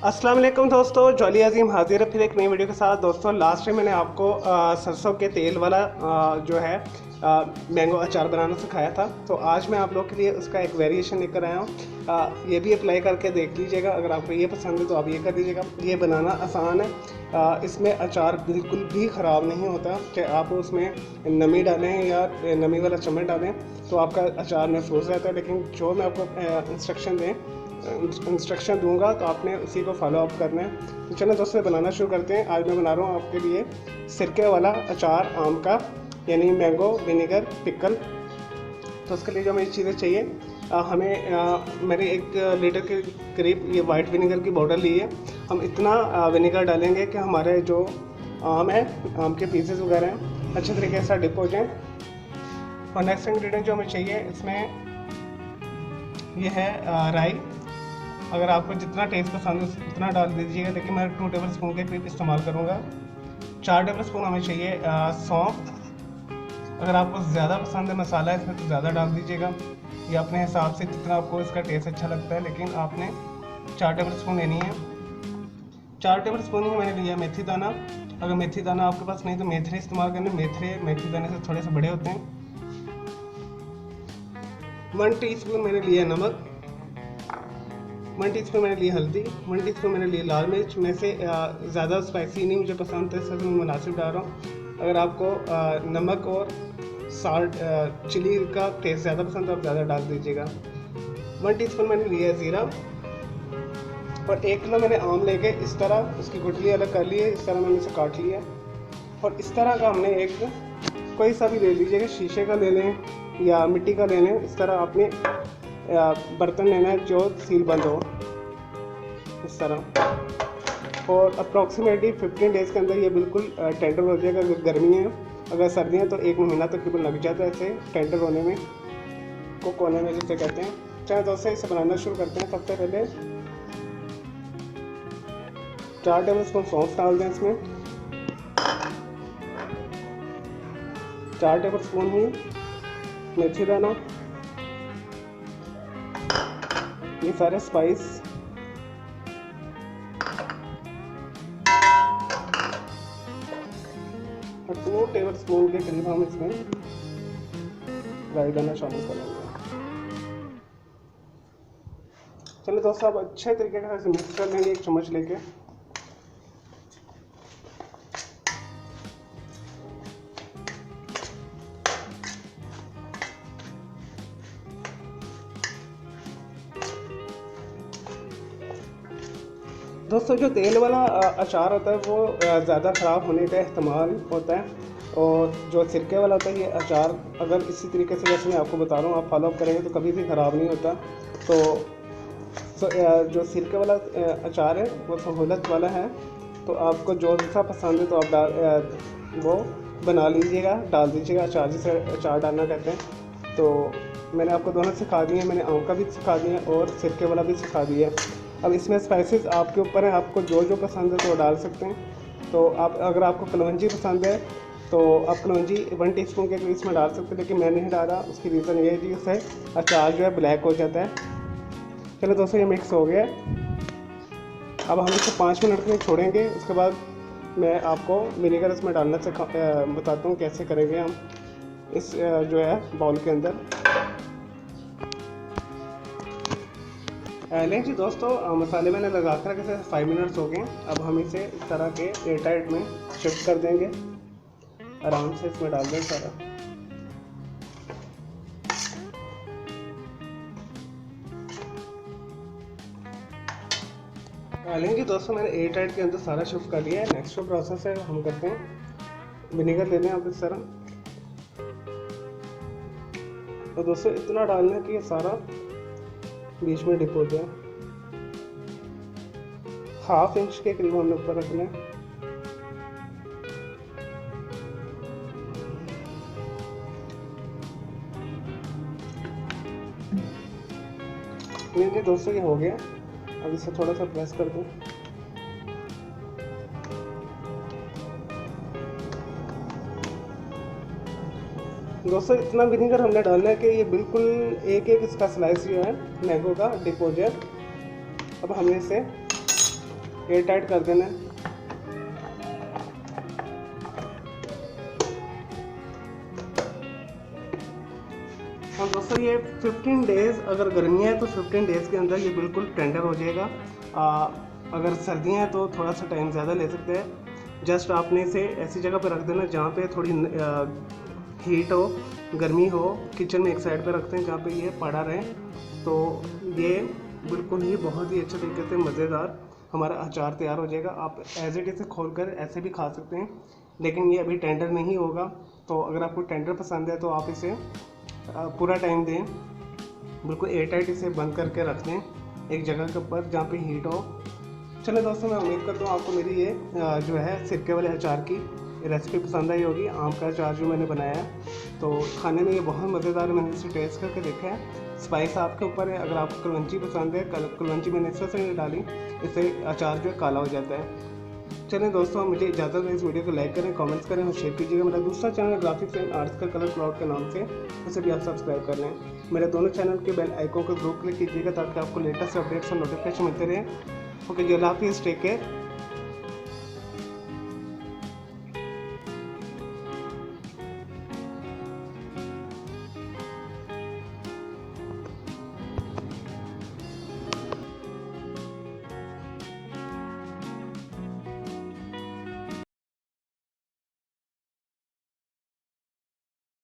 अस्सलाम वालेकुम दोस्तों, जॉली अजीम हाजिर है फिर एक नई वीडियो के साथ। दोस्तों लास्ट में मैंने आपको सरसों के तेल वाला जो है मैंगो अचार बनाना सिखाया था। तो आज मैं आप लोग के लिए उसका एक वेरिएशन लेकर आया हूँ। ये भी अप्लाई करके देख लीजिएगा, अगर आपको ये पसंद है तो आप ये कर लीजिएगा। ये बनाना आसान है। इसमें अचार बिल्कुल भी ख़राब नहीं होता कि आप उसमें नमी डालें या नमी वाला चम्मच डालें तो आपका अचार महफूज रहता है। लेकिन जो मैं आपको इंस्ट्रक्शन दूंगा तो आपने उसी को फॉलो अप करना है। तो चलो दोस्तों बनाना शुरू करते हैं। आज मैं बना रहा हूँ आपके लिए सिरके वाला अचार आम का, यानी मैंगो विनेगर पिकल। तो उसके लिए जो हमें चीज़ें चाहिए, मैंने 1 लीटर के करीब ये वाइट विनेगर की बॉटल ली है। हम इतना विनेगर डालेंगे कि हमारे जो आम है, आम के पीसेस वगैरह हैं, अच्छे तरीके से डिप हो जाएँ। और नेक्स्ट इंग्रेडिएंट जो हमें चाहिए इसमें ये है राई। अगर आपको जितना टेस्ट पसंद है उतना डाल दीजिएगा, लेकिन मैं 2 टेबल स्पून के करीब इस्तेमाल करूँगा। 4 टेबल स्पून हमें चाहिए सौंफ। अगर आपको ज़्यादा पसंद है मसाला इसमें तो ज़्यादा डाल दीजिएगा, या अपने हिसाब से जितना आपको इसका टेस्ट अच्छा लगता है, लेकिन आपने 4 टेबल स्पून लेनी है। 4 टेबल स्पून ही मैंने लिया मेथी दाना। अगर मेथी दाना आपके पास नहीं तो मेथरे इस्तेमाल करना। मेथी दाने से थोड़े से बड़े होते हैं। 1 टीस्पून मैंने लिया नमक, 1 टीस्पून मैंने ली हल्दी, 1 टीस्पून मैंने ली लाल मिर्च। में से ज़्यादा स्पाइसी नहीं मुझे पसंद, तो इससे मैं मुनासिब डाल रहा हूँ। अगर आपको नमक और साल्ट चिली का टेस्ट ज़्यादा पसंद तो आप ज़्यादा डाल दीजिएगा। 1 टीस्पून मैंने लिया ज़ीरा। और 1 किलो मैंने आम लेके इस तरह उसकी गुठली अलग कर ली है। इस तरह मैंने इसे काट लिया। और इस तरह का हमने एक कोई सा भी ले लीजिएगा, शीशे का ले लें या मिट्टी का ले लें। इस तरह आपने बर्तन लेना है जो सील बंद हो, इस तरह। और अप्रॉक्सीमेटली 15 डेज़ के अंदर ये बिल्कुल टेंडर हो जाएगा। अगर गर्मी है, अगर सर्दी है तो 1 महीना तकरीबन लग जाता है इसे टेंडर होने में, कुक होने में जिसे कहते हैं। चलो दोस्तों इसे बनाना शुरू करते हैं। सबसे पहले 4 टेबल स्पून सौंफ डाल दें इसमें, 4 टेबल स्पून ही मेथी दाना, ये सारे स्पाइस, और 2 टेबल स्पून के करीब हम इसमें राई दाना शामिल करेंगे। चलो दोस्तों अब अच्छे तरीके से मिक्स कर लेंगे 1 चम्मच लेके। दोस्तों जो तेल वाला अचार होता है वो ज़्यादा ख़राब होने का एहतमाल होता है, और जो सिरके वाला होता है ये अचार अगर इसी तरीके से जैसे मैं आपको बता रहा हूँ आप फॉलो अप करेंगे तो कभी भी ख़राब नहीं होता। तो जो सिरके वाला अचार है वो सहूलत वाला है। तो आपको जो सा पसंद है तो आप वो बना लीजिएगा, डाल दीजिएगा। अचार जिसे अचार डालना कहते हैं। तो मैंने आपको दोनों सिखा दिए हैं, मैंने आम का भी सिखा दिया और सिरके वाला भी सिखा दिया है। अब इसमें स्पाइसेस आपके ऊपर है, आपको जो जो पसंद है तो डाल सकते हैं। तो आप अगर आपको कलवंजी पसंद है तो आप कलवंजी 1 टीस्पून के करीब इसमें डाल सकते हैं, लेकिन मैं नहीं डाला। उसकी रीज़न ये है कि उससे अचार जो है ब्लैक हो जाता है। चलो दोस्तों ये मिक्स हो गया। अब हम इसे 5 मिनट के लिए छोड़ेंगे। उसके बाद मैं आपको विनेगर इसमें डालना बताता हूँ कैसे करेंगे हम इस जो है बाउल के अंदर। लेकिन जी दोस्तों मसाले मैंने लगा कर रखे थे, 5 मिनट्स हो गए। अब हम इसे इस तरह के एयरटाइट में शिफ्ट कर देंगे। आराम से इसमें डाल दें सारा। लेकिन जी दोस्तों मैंने एयरटाइट के अंदर सारा शिफ्ट कर लिया है। नेक्स्ट जो प्रोसेस है हम करते हैं, विनेगर लेते हैं आप इस तरह। तो दोस्तों इतना डालना है कि ये सारा बीच में डिप हो जाए। 1/2 इंच के करीब हमने ऊपर रखना है। ये दोस्तों ये हो गया। अब इसे थोड़ा सा प्रेस कर दूं। दोस्तों इतना विनेगर हमने डालना है कि ये बिल्कुल एक इसका स्लाइस जो है मैंगो का डिप हो जाए। अब हमने इसे एयर टाइट कर देना है। और दोस्तों ये 15 डेज़, अगर गर्मी है तो 15 डेज़ के अंदर ये बिल्कुल टेंडर हो जाएगा। अगर सर्दियाँ हैं तो थोड़ा सा टाइम ज़्यादा ले सकते हैं। जस्ट आपने इसे ऐसी जगह पर रख देना जहाँ पे थोड़ी हीट हो, गर्मी हो। किचन में एक साइड पे रखते हैं जहाँ पे ये पड़ा रहे, तो ये बिल्कुल ही बहुत ही अच्छे तरीके से मज़ेदार हमारा अचार तैयार हो जाएगा। आप एज इट इसे खोल कर ऐसे भी खा सकते हैं, लेकिन ये अभी टेंडर नहीं होगा। तो अगर आपको टेंडर पसंद है तो आप इसे पूरा टाइम दें, बिल्कुल एयर टाइट इसे बंद करके रख दें एक जगह के ऊपर जहाँ पे हीट हो। चलो दोस्तों, मैं उम्मीद करता हूँ आपको मेरी ये जो है सिरके वाले अचार की रेसिपी पसंद आई होगी। आम का अचार जो मैंने बनाया है तो खाने में ये बहुत मज़ेदार है। मैंने इसे टेस्ट करके देखा है। स्पाइस आपके ऊपर है, अगर आपको कलवंजी पसंद है, कलवंजी मैंने इस वजह से नहीं डाली, इससे अचार जो है काला हो जाता है। चलें दोस्तों, मुझे इजाज़त है। इस वीडियो को लाइक करें, कमेंट्स करें और शेयर कीजिएगा। मेरा दूसरा चैनल ग्राफिक्स एंड आर्ट्स का कलर क्लाउड के नाम से, उसे भी आप सब्सक्राइब कर लें। मेरे दोनों चैनल के बेल आइकन को जरूर क्लिक कीजिएगा ताकि आपको लेटेस्ट अपडेट्स और नोटिफिकेशन मिलते रहे। ओके जी, अल्लाह हाफिज़, टेक केयर।